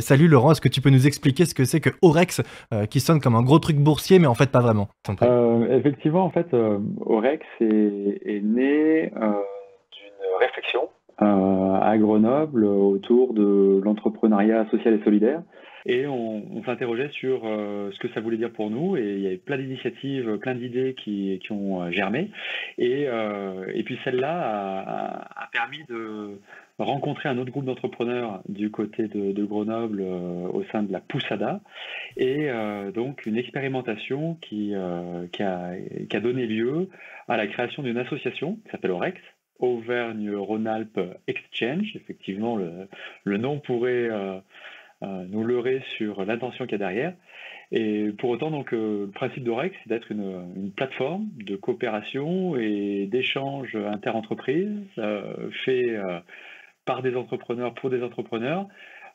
Salut Laurent, est-ce que tu peux nous expliquer ce que c'est que Orex, qui sonne comme un gros truc boursier, mais en fait pas vraiment? T'en prie. Effectivement, en fait, Orex est né d'une réflexion à Grenoble autour de l'entrepreneuriat social et solidaire. Et on s'interrogeait sur ce que ça voulait dire pour nous. Et il y avait plein d'initiatives, plein d'idées qui ont germé. Et puis celle-là a permis de rencontrer un autre groupe d'entrepreneurs du côté de Grenoble au sein de la Poussada. Et donc une expérimentation qui a donné lieu à la création d'une association qui s'appelle Orex, Auvergne-Rhône-Alpes Exchange. Effectivement, le nom pourrait nous leurrer sur l'intention qu'il y a derrière. Et pour autant, donc, le principe d'Orex, c'est d'être une plateforme de coopération et d'échange interentreprises fait par des entrepreneurs pour des entrepreneurs,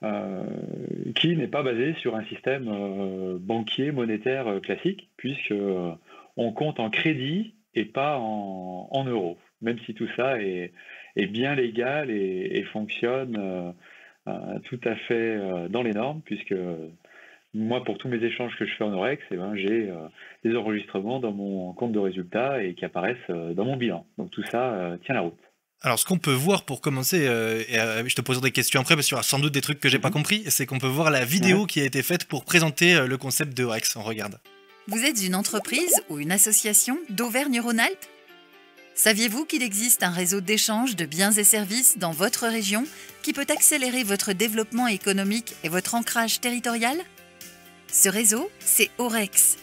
euh, qui n'est pas basé sur un système banquier, monétaire classique, puisque on compte en crédit et pas en euros, même si tout ça est bien légal et fonctionne tout à fait dans les normes, puisque moi, pour tous mes échanges que je fais en Orex, eh ben, j'ai des enregistrements dans mon compte de résultats et qui apparaissent dans mon bilan. Donc tout ça tient la route. Alors, ce qu'on peut voir pour commencer, je te poserai des questions après, parce qu'il y aura sans doute des trucs que j'ai pas Mhm. compris, c'est qu'on peut voir la Ouais. vidéo qui a été faite pour présenter le concept de Orex. On regarde. Vous êtes une entreprise ou une association d'Auvergne-Rhône-Alpes? Saviez-vous qu'il existe un réseau d'échange de biens et services dans votre région qui peut accélérer votre développement économique et votre ancrage territorial? Ce réseau, c'est Orex.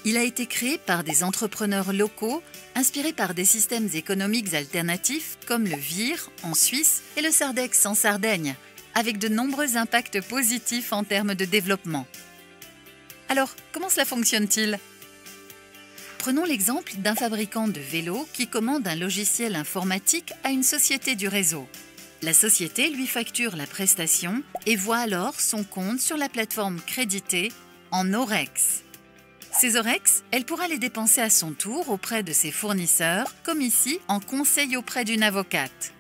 Il a été créé par des entrepreneurs locaux inspirés par des systèmes économiques alternatifs comme le VIR en Suisse et le Sardex en Sardaigne, avec de nombreux impacts positifs en termes de développement. Alors, comment cela fonctionne-t-il? Prenons l'exemple d'un fabricant de vélos qui commande un logiciel informatique à une société du réseau. La société lui facture la prestation et voit alors son compte sur la plateforme créditée en Orex. Ces Orex, elle pourra les dépenser à son tour auprès de ses fournisseurs, comme ici en conseil auprès d'une avocate.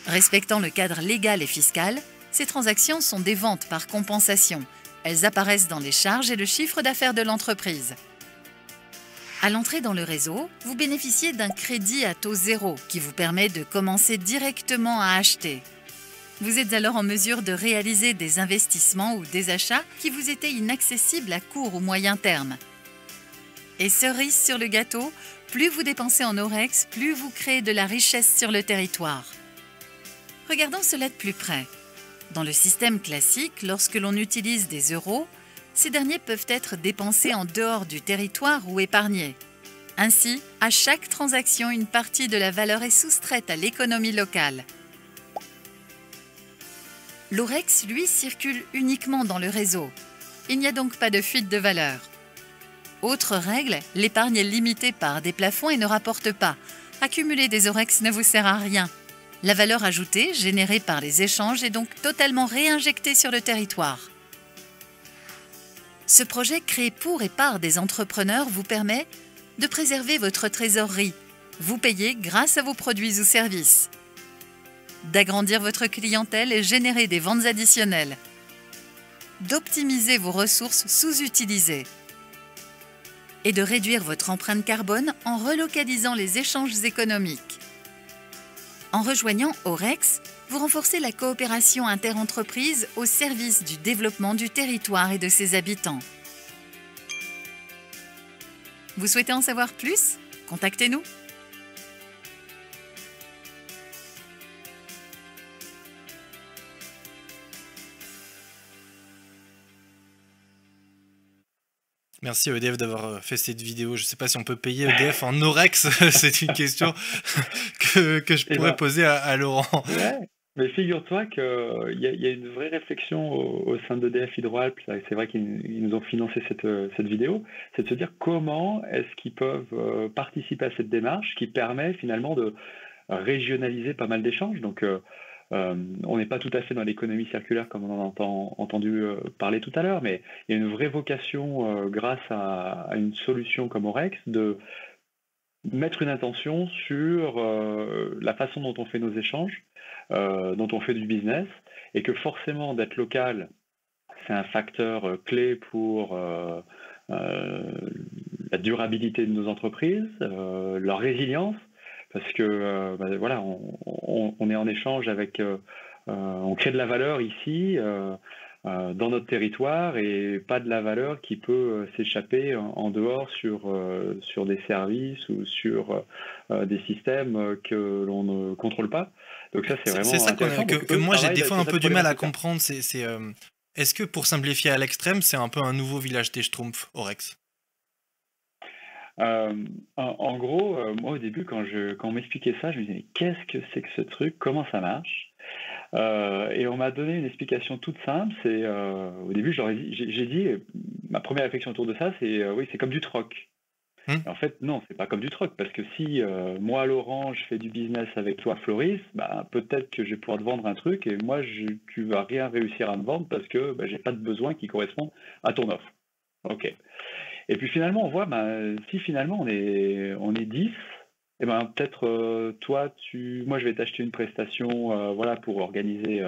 Respectant le cadre légal et fiscal, ces transactions sont des ventes par compensation. Elles apparaissent dans les charges et le chiffre d'affaires de l'entreprise. À l'entrée dans le réseau, vous bénéficiez d'un crédit à taux zéro qui vous permet de commencer directement à acheter. Vous êtes alors en mesure de réaliser des investissements ou des achats qui vous étaient inaccessibles à court ou moyen terme. Et cerise sur le gâteau, plus vous dépensez en Orex, plus vous créez de la richesse sur le territoire. Regardons cela de plus près. Dans le système classique, lorsque l'on utilise des euros, ces derniers peuvent être dépensés en dehors du territoire ou épargnés. Ainsi, à chaque transaction, une partie de la valeur est soustraite à l'économie locale. L'Orex, lui, circule uniquement dans le réseau. Il n'y a donc pas de fuite de valeur. Autre règle, l'épargne est limitée par des plafonds et ne rapporte pas. Accumuler des Orex ne vous sert à rien. La valeur ajoutée, générée par les échanges, est donc totalement réinjectée sur le territoire. Ce projet créé pour et par des entrepreneurs vous permet de préserver votre trésorerie, vous payer grâce à vos produits ou services, d'agrandir votre clientèle et générer des ventes additionnelles, d'optimiser vos ressources sous-utilisées et de réduire votre empreinte carbone en relocalisant les échanges économiques. En rejoignant Orex, vous renforcez la coopération interentreprises au service du développement du territoire et de ses habitants. Vous souhaitez en savoir plus? Contactez-nous. Merci à EDF d'avoir fait cette vidéo. Je sais pas si on peut payer EDF en Orex, c'est une question que je Et pourrais ben, poser à Laurent. ouais, mais figure-toi qu'il y a une vraie réflexion au sein d'EDF Hydro-Alpes. C'est vrai qu'ils nous ont financé cette vidéo. C'est de se dire comment est-ce qu'ils peuvent participer à cette démarche qui permet finalement de régionaliser pas mal d'échanges. Donc, on n'est pas tout à fait dans l'économie circulaire comme on en a entendu parler tout à l'heure, mais il y a une vraie vocation, grâce à une solution comme Orex, de mettre une intention sur la façon dont on fait nos échanges, dont on fait du business, et que forcément d'être local, c'est un facteur clé pour la durabilité de nos entreprises, leur résilience, parce que voilà, on est en échange avec, on crée de la valeur ici dans notre territoire et pas de la valeur qui peut s'échapper en dehors sur des services ou sur des systèmes que l'on ne contrôle pas. Donc ça, c'est C'est vraiment ça intéressant. que, Donc que eux moi j'ai travaillent des fois sur un cette peu du mal à problématique-là. comprendre. Est-ce que pour simplifier à l'extrême, c'est un peu un nouveau village des Schtroumpfs, Orex? En gros, moi au début, quand on m'expliquait ça, je me disais, mais qu'est-ce que c'est que ce truc? Comment ça marche? Et on m'a donné une explication toute simple. C'est au début, j'ai dit, ma première réflexion autour de ça, c'est oui, c'est comme du troc. Hmm. Et en fait, non, c'est pas comme du troc, parce que si moi, Laurent, je fais du business avec toi, Floris, bah, peut-être que je vais pouvoir te vendre un truc et moi, tu vas rien réussir à me vendre parce que j'ai pas de besoin qui correspond à ton offre. Ok. Et puis finalement, on voit, si finalement on est 10, eh ben, peut-être toi, moi je vais t'acheter une prestation voilà, pour organiser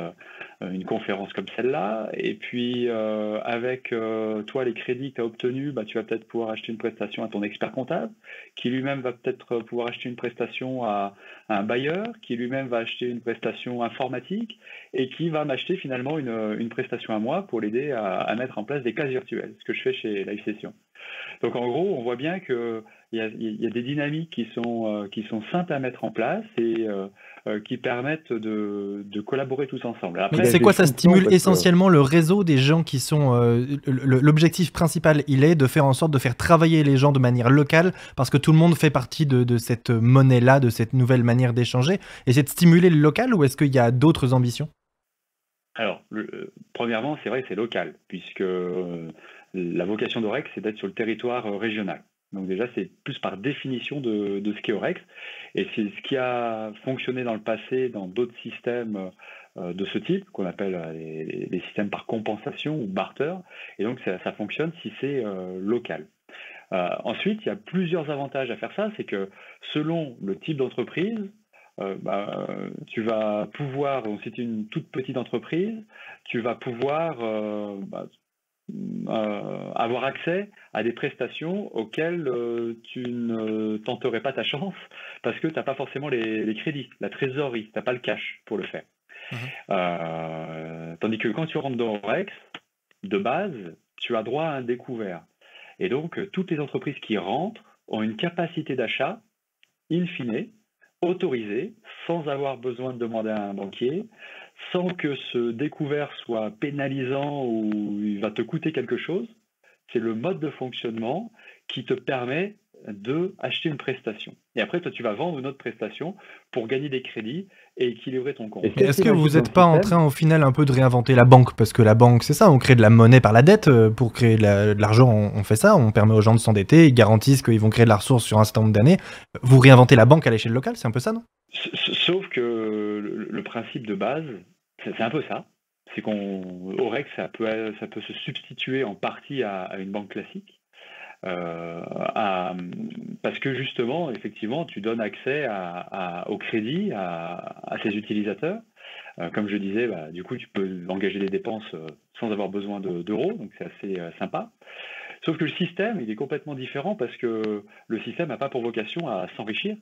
une conférence comme celle-là. Et puis avec toi, les crédits que tu as obtenus, tu vas peut-être pouvoir acheter une prestation à ton expert comptable, qui lui-même va peut-être pouvoir acheter une prestation à un bailleur, qui lui-même va acheter une prestation informatique, et qui va m'acheter finalement une prestation à moi pour l'aider à mettre en place des classes virtuelles, ce que je fais chez Live Session. Donc en gros, on voit bien qu'il y a des dynamiques qui sont simples à mettre en place et qui permettent de collaborer tous ensemble. Mais Après, c'est je quoi, ça comprends stimule parce que essentiellement le réseau des gens qui sont... l'objectif principal, il est de faire en sorte de faire travailler les gens de manière locale, parce que tout le monde fait partie de cette monnaie-là, de cette nouvelle manière d'échanger. Et c'est de stimuler le local, ou est-ce qu'il y a d'autres ambitions? alors, premièrement, c'est vrai que c'est local, puisque la vocation d'Orex, c'est d'être sur le territoire régional. Donc déjà, c'est plus par définition de ce qu'est Orex. Et c'est ce qui a fonctionné dans le passé dans d'autres systèmes de ce type, qu'on appelle les systèmes par compensation ou barter. Et donc, ça fonctionne si c'est local. Ensuite, il y a plusieurs avantages à faire ça. C'est que selon le type d'entreprise, tu vas pouvoir, si tu es une toute petite entreprise, tu vas pouvoir avoir accès à des prestations auxquelles tu ne tenterais pas ta chance parce que tu n'as pas forcément les crédits, la trésorerie, tu n'as pas le cash pour le faire. Tandis que quand tu rentres dans Rex, de base, tu as droit à un découvert. Et donc, toutes les entreprises qui rentrent ont une capacité d'achat, in fine, autorisée, sans avoir besoin de demander à un banquier, sans que ce découvert soit pénalisant ou il va te coûter quelque chose. C'est le mode de fonctionnement qui te permet d'acheter une prestation. Et après, toi, tu vas vendre une autre prestation pour gagner des crédits et équilibrer ton compte. Mais est-ce que vous n'êtes pas en train, au final, un peu de réinventer la banque? Parce que la banque, c'est ça, on crée de la monnaie par la dette. Pour créer de l'argent, on fait ça, on permet aux gens de s'endetter, ils garantissent qu'ils vont créer de la ressource sur un certain nombre d'années. Vous réinventez la banque à l'échelle locale, c'est un peu ça, non? Sauf que le principe de base, c'est un peu ça. C'est qu'Orex, ça peut se substituer en partie à une banque classique. Parce que justement, effectivement, tu donnes accès au crédit à ses utilisateurs. Comme je disais, du coup, tu peux engager des dépenses sans avoir besoin d'euros, donc c'est assez sympa. Sauf que le système, il est complètement différent parce que le système n'a pas pour vocation à s'enrichir.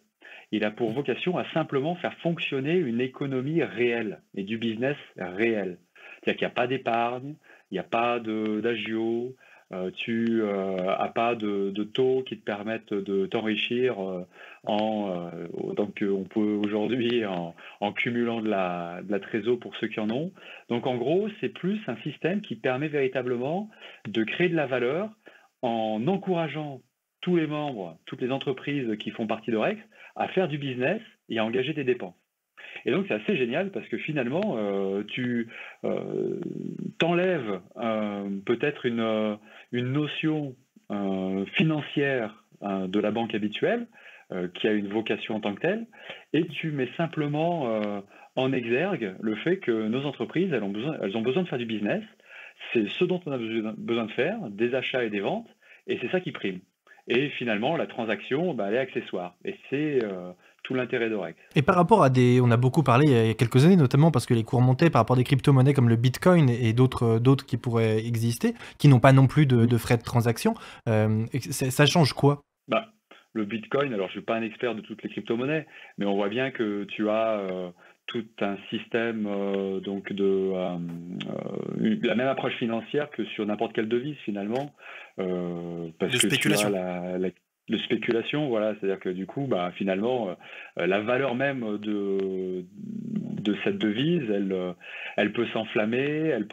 Il a pour vocation à simplement faire fonctionner une économie réelle et du business réel. C'est-à-dire qu'il n'y a pas d'épargne, il n'y a pas d'agio, tu n'as pas de taux qui te permettent de t'enrichir donc on peut aujourd'hui en cumulant de la trésor pour ceux qui en ont. Donc en gros, c'est plus un système qui permet véritablement de créer de la valeur en encourageant tous les membres, toutes les entreprises qui font partie d'Orex à faire du business et à engager des dépenses. Et donc c'est assez génial parce que finalement, tu t'enlèves peut-être une notion financière de la banque habituelle qui a une vocation en tant que telle, et tu mets simplement en exergue le fait que nos entreprises, elles ont besoin de faire du business. C'est ce dont on a besoin de faire, des achats et des ventes, et c'est ça qui prime. Et finalement, la transaction, elle est accessoire. Et c'est tout l'intérêt d'Orex. Et par rapport à on a beaucoup parlé il y a quelques années, notamment parce que les cours montaient par rapport à des crypto-monnaies comme le Bitcoin et d'autres qui pourraient exister, qui n'ont pas non plus de frais de transaction. Ça change quoi? Bah, le Bitcoin, alors je suis pas un expert de toutes les crypto-monnaies, mais on voit bien que tu as tout un système donc la même approche financière que sur n'importe quelle devise finalement, parce De que tu spéculation. as de spéculation, voilà, c'est-à-dire que du coup, bah, finalement, la valeur même de cette devise, elle peut s'enflammer, elle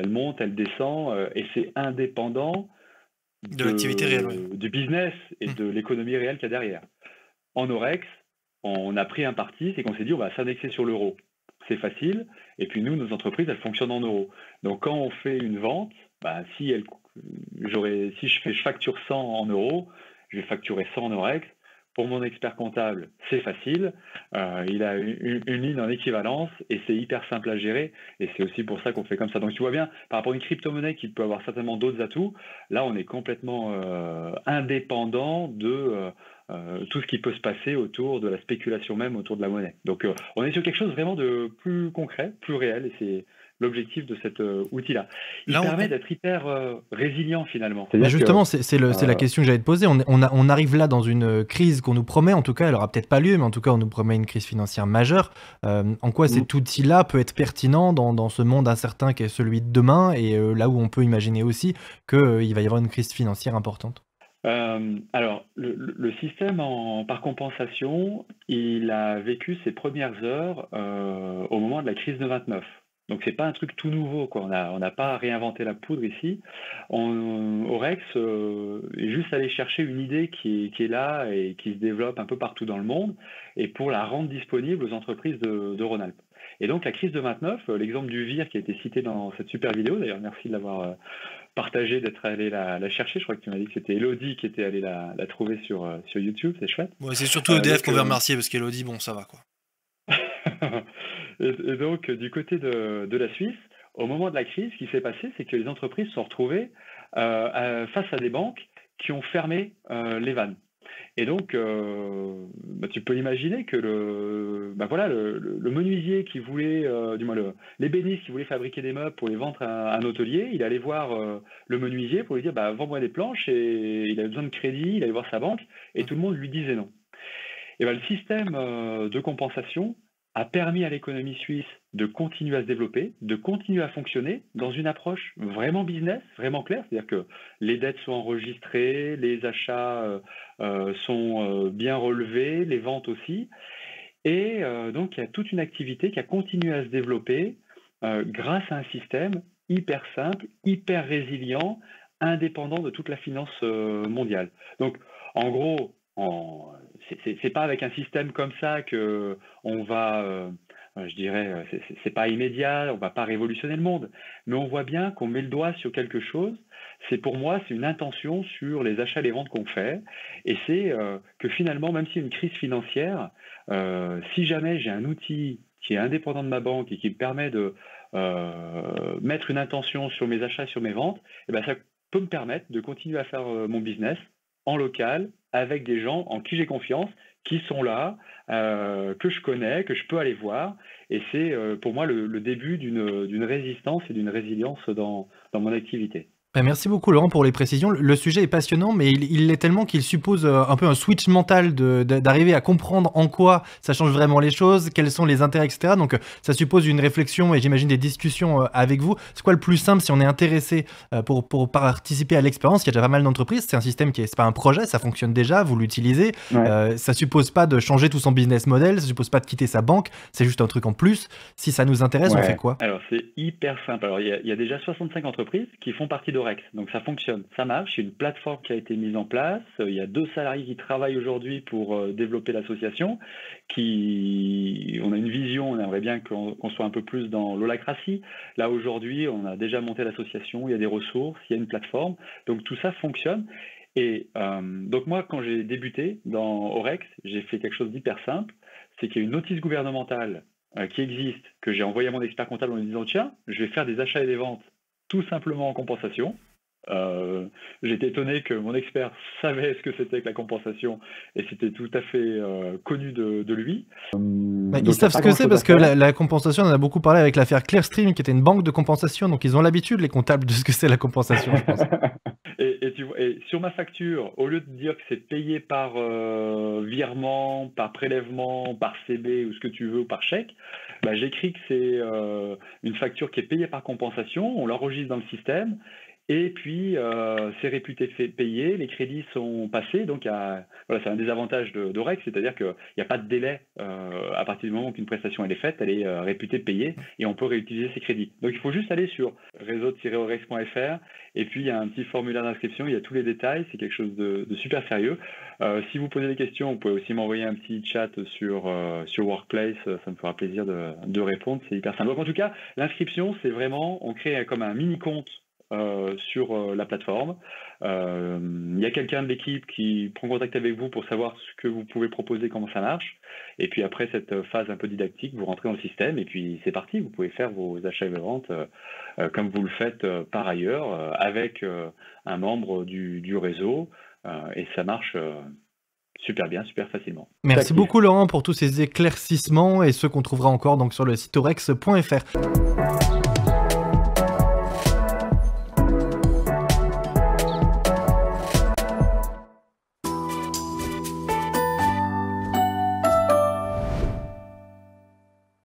monte, elle descend, et c'est indépendant De l'activité réelle, ouais. du business et Hmm. de l'économie réelle qu'il y a derrière. En Orex, on a pris un parti, c'est qu'on s'est dit on va s'indexer sur l'euro. C'est facile, et puis nous, nos entreprises, elles fonctionnent en euros. Donc quand on fait une vente, bah, si je facture 100 en euros, je vais facturer 100 en Orex. Pour mon expert comptable, c'est facile. Il a une ligne en équivalence et c'est hyper simple à gérer. Et c'est aussi pour ça qu'on fait comme ça. Donc tu vois bien, par rapport à une crypto-monnaie qui peut avoir certainement d'autres atouts, là on est complètement indépendant de tout ce qui peut se passer autour de la spéculation même autour de la monnaie. Donc on est sur quelque chose vraiment de plus concret, plus réel, et c'est l'objectif de cet outil-là. Il Là, permet d'être hyper résilient finalement. Mais C'est-à-dire justement, que c'est la question que j'allais te poser. On arrive là dans une crise qu'on nous promet, en tout cas, elle aura peut-être pas lieu, mais en tout cas, on nous promet une crise financière majeure. En quoi cet outil-là peut être pertinent dans ce monde incertain qui est celui de demain, et là où on peut imaginer aussi qu'il va y avoir une crise financière importante? Alors, le système par compensation, il a vécu ses premières heures au moment de la crise de 29. Donc, c'est pas un truc tout nouveau, quoi. On n'a pas réinventé la poudre ici. Orex est juste allé chercher une idée qui est là et qui se développe un peu partout dans le monde, et pour la rendre disponible aux entreprises de Rhône-Alpes. Et donc, la crise de 29, l'exemple du VIR qui a été cité dans cette super vidéo, d'ailleurs, merci de l'avoir partagé, d'être allé la chercher. Je crois que tu m'as dit que c'était Elodie qui était allée la trouver sur YouTube, c'est chouette. Ouais, c'est surtout EDF Donc, qu'on veut remercier parce qu'Elodie, bon, ça va quoi. et donc, du côté de la Suisse, au moment de la crise, ce qui s'est passé, c'est que les entreprises se sont retrouvées face à des banques qui ont fermé les vannes. Et donc, tu peux imaginer que le menuisier qui voulait, l'ébéniste qui voulait fabriquer des meubles pour les vendre à un hôtelier, il allait voir le menuisier pour lui dire vends-moi des planches, et il avait besoin de crédit, il allait voir sa banque, et tout le monde lui disait non. Et le système de compensation a permis à l'économie suisse de continuer à se développer, de continuer à fonctionner dans une approche vraiment business, vraiment claire, c'est-à-dire que les dettes sont enregistrées, les achats sont bien relevés, les ventes aussi, et donc il y a toute une activité qui a continué à se développer grâce à un système hyper simple, hyper résilient, indépendant de toute la finance mondiale. Donc en gros, c'est pas avec un système comme ça que on va, je dirais, c'est pas immédiat, on va pas révolutionner le monde, mais on voit bien qu'on met le doigt sur quelque chose. Pour moi, c'est une intention sur les achats et les ventes qu'on fait, et c'est que finalement, même s'il y a une crise financière, si jamais j'ai un outil qui est indépendant de ma banque et qui me permet de mettre une intention sur mes achats et sur mes ventes, et ben ça peut me permettre de continuer à faire mon business en local, avec des gens en qui j'ai confiance, qui sont là, que je connais, que je peux aller voir. Et c'est pour moi le début d'une résistance et d'une résilience dans mon activité. Merci beaucoup Laurent pour les précisions. Le sujet est passionnant, mais il l'est tellement qu'il suppose un peu un switch mental d'arriver à comprendre en quoi ça change vraiment les choses, quels sont les intérêts, etc. Donc ça suppose une réflexion et j'imagine des discussions avec vous. C'est quoi le plus simple si on est intéressé pour participer à l'expérience? Il y a déjà pas mal d'entreprises, c'est un système c'est pas un projet, ça fonctionne déjà, vous l'utilisez. Ouais. Ça suppose pas de changer tout son business model, ça suppose pas de quitter sa banque, c'est juste un truc en plus. Si ça nous intéresse, on fait quoi? Alors c'est hyper simple. Alors il y a déjà 65 entreprises qui font partie d'Orex. Donc ça fonctionne, ça marche. Il y a une plateforme qui a été mise en place. Il y a 2 salariés qui travaillent aujourd'hui pour développer l'association. On a une vision, on aimerait bien qu'on soit un peu plus dans l'holacratie. Là aujourd'hui, on a déjà monté l'association, il y a des ressources, il y a une plateforme. Donc tout ça fonctionne. Et donc moi, quand j'ai débuté dans Orex, j'ai fait quelque chose d'hyper simple. C'est qu'il y a une notice gouvernementale qui existe, que j'ai envoyé à mon expert comptable en lui disant tiens, je vais faire des achats et des ventes tout simplement en compensation. J'étais étonné que mon expert savait ce que c'était que la compensation et c'était tout à fait connu de lui. Mais Donc, ils savent t'as ce pas que c'est grand-chose parce à que faire. la compensation, on en a beaucoup parlé avec l'affaire Clearstream, qui était une banque de compensation, donc ils ont l'habitude, les comptables, de ce que c'est la compensation, je pense. Et sur ma facture, au lieu de dire que c'est payé par virement, par prélèvement, par CB ou ce que tu veux, ou par chèque, bah, j'écris que c'est une facture qui est payée par compensation, on l'enregistre dans le système, et puis c'est réputé payé, les crédits sont passés, donc voilà, c'est un des avantages d'Orex, c'est-à-dire qu'il n'y a pas de délai à partir du moment qu'une prestation elle est faite, elle est réputée payée, et on peut réutiliser ces crédits. Donc il faut juste aller sur réseau-orex.fr, et puis il y a un petit formulaire d'inscription, il y a tous les détails, c'est quelque chose de super sérieux. Si vous posez des questions, vous pouvez aussi m'envoyer un petit chat sur Workplace, ça me fera plaisir de répondre, c'est hyper simple. Donc en tout cas, l'inscription, c'est vraiment, on crée comme un mini-compte sur la plateforme. Il y a quelqu'un de l'équipe qui prend contact avec vous pour savoir ce que vous pouvez proposer, comment ça marche. Et puis après cette phase un peu didactique, vous rentrez dans le système et puis c'est parti. Vous pouvez faire vos achats et ventes comme vous le faites par ailleurs avec un membre du réseau et ça marche super bien, super facilement. Merci beaucoup Laurent pour tous ces éclaircissements et ceux qu'on trouvera encore donc sur le site orex.fr.